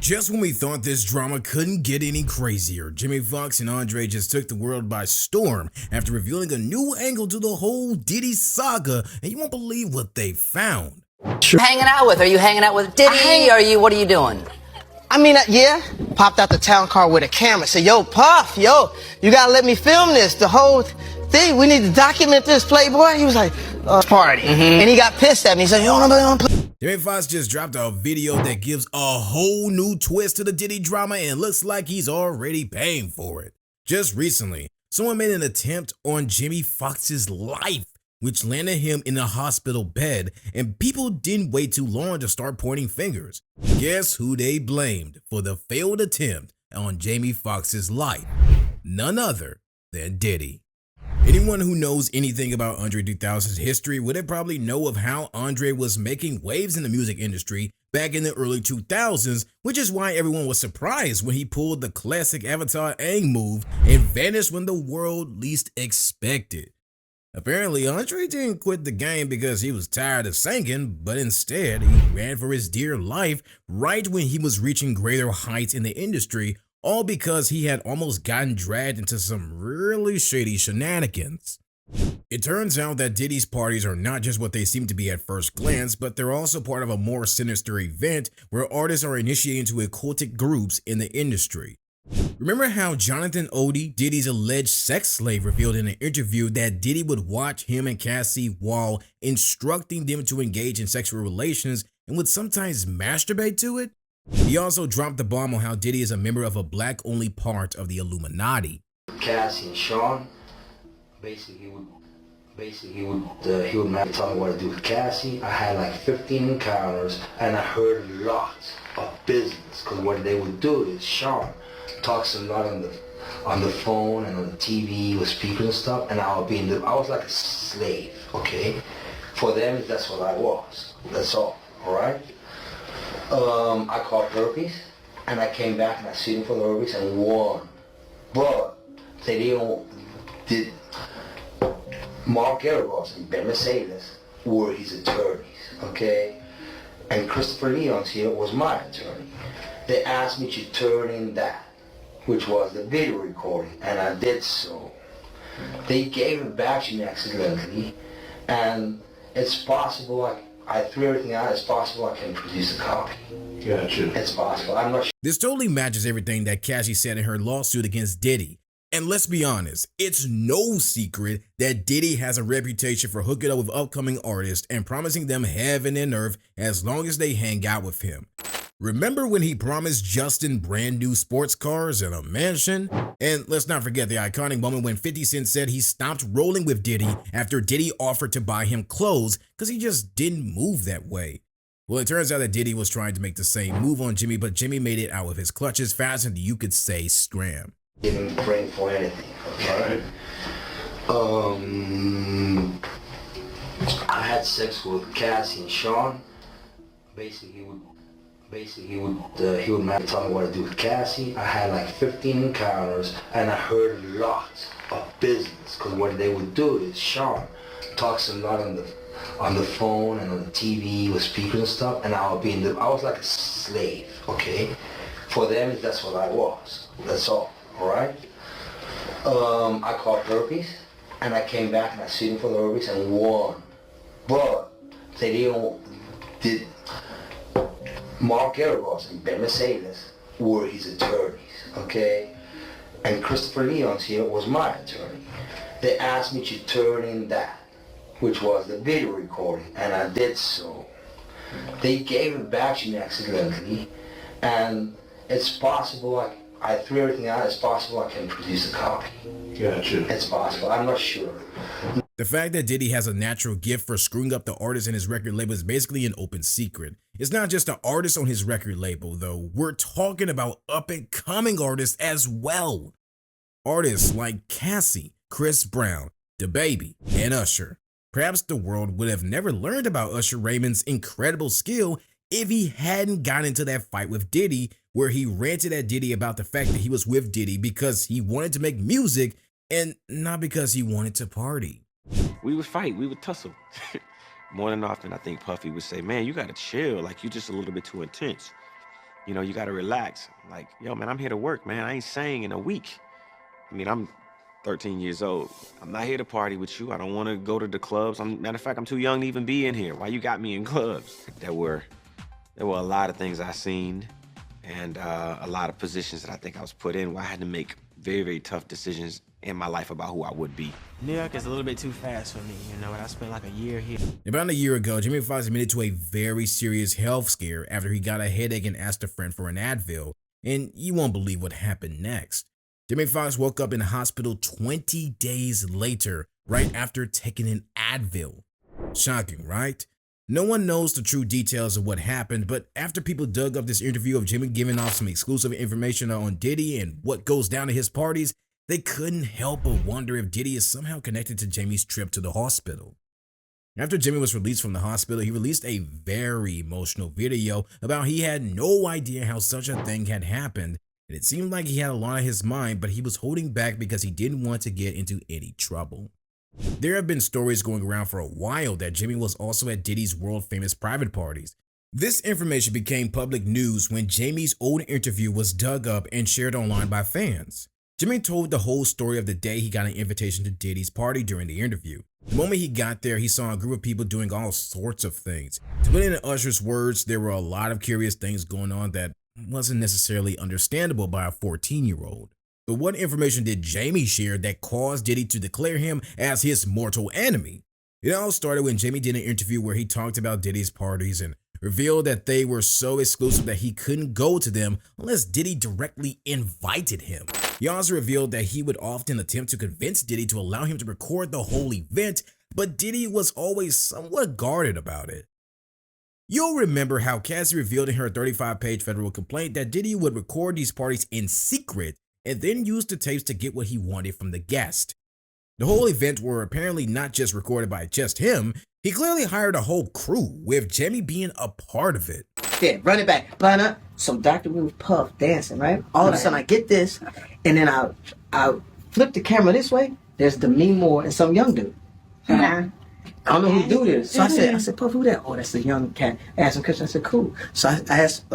Just when we thought this drama couldn't get any crazier, Jimmy Foxx and Andre just took the world by storm after revealing a new angle to the whole Diddy saga, and you won't believe what they found. Hanging out with? Are you hanging out with Diddy? What are you doing? Yeah. Popped out the town car with a camera. Said, yo, Puff, you gotta let me film this. The whole thing, we need to document this, Playboy. He was like, party. And he got pissed at me. He said, yo, I'm Jimmy Foxx just dropped a video that gives a whole new twist to the Diddy drama and looks like he's already paying for it. Just recently, someone made an attempt on Jimmy Foxx's life, which landed him in a hospital bed, and people didn't wait too long to start pointing fingers. Guess who they blamed for the failed attempt on Jamie Foxx's life? None other than Diddy. Anyone who knows anything about Andre 3000's history would probably know of how Andre was making waves in the music industry back in the early 2000s, which is why everyone was surprised when he pulled the classic Avatar Aang move and vanished when the world least expected. Apparently, Andre didn't quit the game because he was tired of singing, but instead, he ran for his dear life right when he was reaching greater heights in the industry, all because he had almost gotten dragged into some really shady shenanigans. It turns out that Diddy's parties are not just what they seem to be at first glance, but they're also part of a more sinister event where artists are initiated into occultic groups in the industry. Remember how Jonathan Odie, Diddy's alleged sex slave, revealed in an interview that Diddy would watch him and Cassie while instructing them to engage in sexual relations and would sometimes masturbate to it? He also dropped the bomb on how Diddy is a member of a black-only part of the Illuminati. Cassie and Sean, he would tell me what to do with Cassie. I had like 15 encounters, and I heard a lot of business, because what they would do is Sean talks a lot on the phone and on the TV with speakers and stuff, and I was like a slave, okay? For them, that's what I was. That's all right? I caught herpes, and I came back and I sued him for the herpes and won. But they did Mark Garagos and Ben Mercedes were his attorneys, okay? And Christopher Leon's here was my attorney. They asked me to turn in that, which was the video recording, and I did so. They gave it back to me accidentally, and it's possible I threw everything out. It's possible I can produce a copy. Gotcha. It's possible. I'm not sure. This totally matches everything that Cassie said in her lawsuit against Diddy. And let's be honest, it's no secret that Diddy has a reputation for hooking up with upcoming artists and promising them heaven and earth as long as they hang out with him. Remember when he promised Justin brand new sports cars and a mansion? And let's not forget the iconic moment when 50 Cent said he stopped rolling with Diddy after Diddy offered to buy him clothes because he just didn't move that way. Well, it turns out that Diddy was trying to make the same move on Jimmy, but Jimmy made it out of his clutches faster than you could say scram. Didn't bring for anything, okay? I had sex with Cassie and Sean. He would tell me what to do with Cassie. I had like 15 encounters, and I heard a lot of business, because what they would do is Sean talks a lot on the phone and on the TV with speakers and stuff, and I was like a slave, okay? For them, that's what I was. That's all right? I caught herpes, and I came back and I sued him for the herpes and won. But they did Mark Garagos and Ben Mercedes were his attorneys, okay? And Christopher Leon's here was my attorney. They asked me to turn in that, which was the video recording, and I did so. They gave it back to me accidentally, and it's possible I threw everything out. It's possible I can produce a copy. Gotcha. It's possible. I'm not sure. The fact that Diddy has a natural gift for screwing up the artists in his record label is basically an open secret. It's not just the artists on his record label, though. We're talking about up-and-coming artists as well. Artists like Cassie, Chris Brown, DaBaby, and Usher. Perhaps the world would have never learned about Usher Raymond's incredible skill if he hadn't gotten into that fight with Diddy, where he ranted at Diddy about the fact that he was with Diddy because he wanted to make music and not because he wanted to party. We would fight, we would tussle. More than often, I think Puffy would say, man, you gotta chill, like you just a little bit too intense. You know, you got to relax. Like, yo, man, I'm here to work, man. I ain't sang in a week. I mean, I'm 13 years old. I'm not here to party with you. I don't want to go to the clubs. Matter of fact, I'm too young to even be in here. Why you got me in clubs? There were a lot of things I seen and a lot of positions that I think I was put in where I had to make very, very tough decisions in my life about who I would be. New York is a little bit too fast for me, you know, and I spent like a year here. About a year ago, Jamie Foxx admitted to a very serious health scare after he got a headache and asked a friend for an Advil, and you won't believe what happened next. Jamie Foxx woke up in the hospital 20 days later, right after taking an Advil. Shocking, right? No one knows the true details of what happened, but after people dug up this interview of Jimmy giving off some exclusive information on Diddy and what goes down at his parties, they couldn't help but wonder if Diddy is somehow connected to Jamie's trip to the hospital. After Jimmy was released from the hospital, he released a very emotional video about he had no idea how such a thing had happened, and it seemed like he had a lot on his mind, but he was holding back because he didn't want to get into any trouble. There have been stories going around for a while that Jimmy was also at Diddy's world-famous private parties. This information became public news when Jamie's old interview was dug up and shared online by fans. Jimmy told the whole story of the day he got an invitation to Diddy's party during the interview. The moment he got there, he saw a group of people doing all sorts of things. To put it in Usher's words, there were a lot of curious things going on that wasn't necessarily understandable by a 14-year-old. But what information did Jamie share that caused Diddy to declare him as his mortal enemy? It all started when Jamie did an interview where he talked about Diddy's parties and revealed that they were so exclusive that he couldn't go to them unless Diddy directly invited him. He also revealed that he would often attempt to convince Diddy to allow him to record the whole event, but Diddy was always somewhat guarded about it. You'll remember how Cassie revealed in her 35-page federal complaint that Diddy would record these parties in secret and then use the tapes to get what he wanted from the guest. The whole event were apparently not just recorded by just him. He clearly hired a whole crew, with Jamie being a part of it. Yeah, run it back. Bana. So Dr. Wu was Puff dancing, right? All of a sudden I get this, and then I flip the camera this way. There's Demi Moore and some young dude. I don't know who the dude is. So I said, Puff, who that? Oh, that's a young cat. I asked him question. I said, cool. So I asked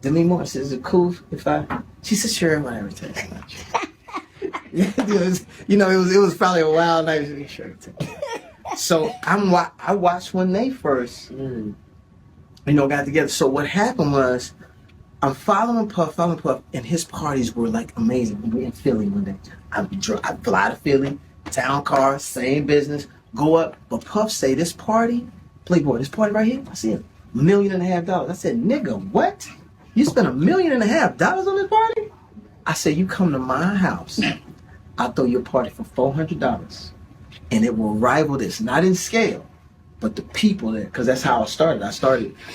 Demi Moore, I said, is it cool if I? She said, sure, whatever. It was probably a wild night. Sure. So I watched when they first, got together. So what happened was, I'm following Puff, and his parties were like amazing. We were in Philly one day. I fly to Philly, town car, same business, go up. But Puff say, this party, Playboy, this party right here, I said, $1.5 million. I said, nigga, what? You spent $1.5 million on this party? I said, you come to my house, I'll throw you a party for $400. And it will rival this, not in scale, but the people there, because that's how I started.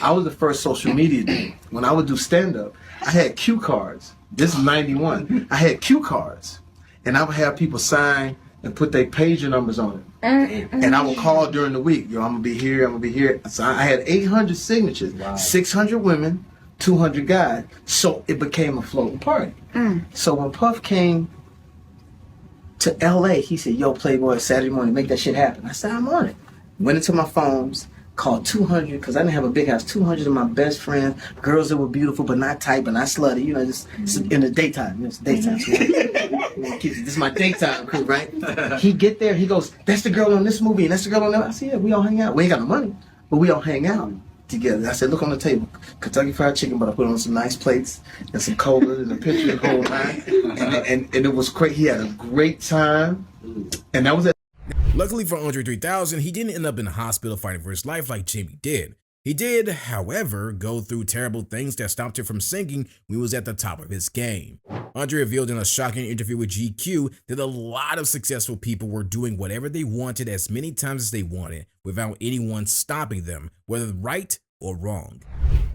I was the first social media dude. When I would do stand-up, I had cue cards. This is 91. I had cue cards, and I would have people sign and put their pager numbers on it. And I would call during the week. Yo, I'm going to be here, I'm going to be here. So I had 800 signatures, wow. 600 women, 200 guys. So it became a floating party. So when Puff came to LA, he said, yo, Playboy, Saturday morning, make that shit happen. I said, I'm on it. Went into my phones, called 200, because I didn't have a big house, 200 of my best friends, girls that were beautiful but not tight but not slutty, just in the daytime. It's daytime. So this is my daytime crew, right? He get there, he goes, that's the girl on this movie and that's the girl on that. I said, yeah, we all hang out. We ain't got no money, but we all hang out together. I said, look on the table, Kentucky Fried Chicken, but I put on some nice plates and some cola and a picture of the whole night. And it was great. He had a great time. And that was it. Luckily for Andre 3000, he didn't end up in the hospital fighting for his life like Jimmy did. He did, however, go through terrible things that stopped him from singing when he was at the top of his game. Andre revealed in a shocking interview with GQ that a lot of successful people were doing whatever they wanted as many times as they wanted without anyone stopping them, whether right or wrong.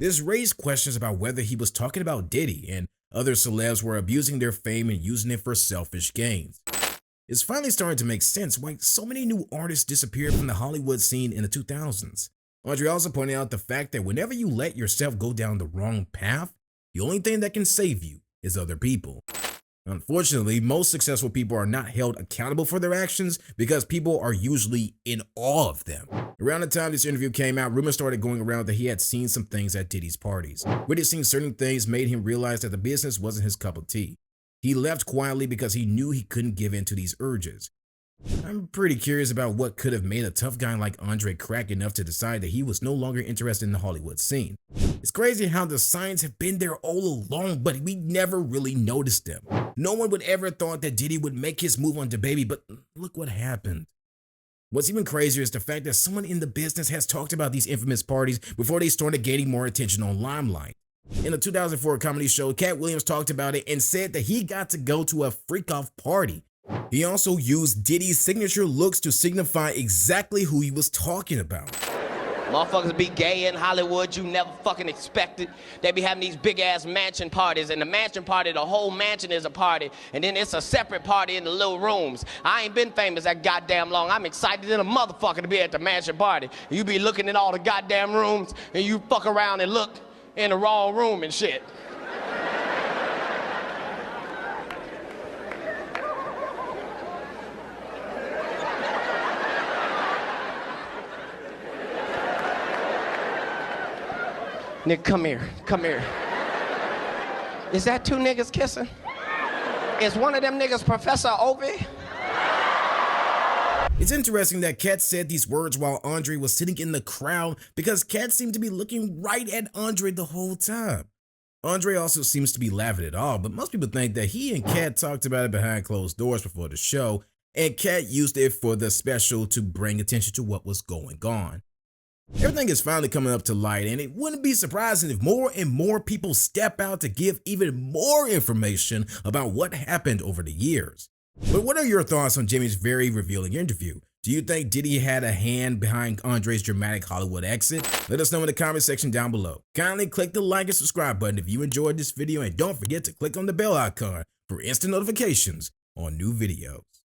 This raised questions about whether he was talking about Diddy and other celebs were abusing their fame and using it for selfish gains. It's finally starting to make sense why so many new artists disappeared from the Hollywood scene in the 2000s. Andre also pointed out the fact that whenever you let yourself go down the wrong path, the only thing that can save you is other people. Unfortunately, most successful people are not held accountable for their actions because people are usually in awe of them. Around the time this interview came out, rumors started going around that he had seen some things at Diddy's parties. Witnessing certain things made him realize that the business wasn't his cup of tea. He left quietly because he knew he couldn't give in to these urges. I'm pretty curious about what could have made a tough guy like Andre crack enough to decide that he was no longer interested in the Hollywood scene. It's crazy how the signs have been there all along, but we never really noticed them. No one would ever thought that Diddy would make his move on DaBaby, but look what happened. What's even crazier is the fact that someone in the business has talked about these infamous parties before they started gaining more attention on Limelight. In a 2004 comedy show, Cat Williams talked about it and said that he got to go to a freak-off party. He also used Diddy's signature looks to signify exactly who he was talking about. Motherfuckers be gay in Hollywood, you never fucking expected. They be having these big-ass mansion parties, and the mansion party, the whole mansion is a party, and then it's a separate party in the little rooms. I ain't been famous that goddamn long. I'm excited in a motherfucker to be at the mansion party. You be looking in all the goddamn rooms, and you fuck around and look in the wrong room and shit. Nigga, come here, come here. Is that two niggas kissing? Is one of them niggas Professor Ovi? It's interesting that Cat said these words while Andre was sitting in the crowd because Cat seemed to be looking right at Andre the whole time. Andre also seems to be laughing it off, but most people think that he and Cat talked about it behind closed doors before the show, and Cat used it for the special to bring attention to what was going on. Everything is finally coming up to light, and it wouldn't be surprising if more and more people step out to give even more information about what happened over the years. But what are your thoughts on Jimmy's very revealing interview? Do you think Diddy had a hand behind Andre's dramatic Hollywood exit? Let us know in the comment section down below. Kindly click the like and subscribe button if you enjoyed this video, and don't forget to click on the bell icon for instant notifications on new videos.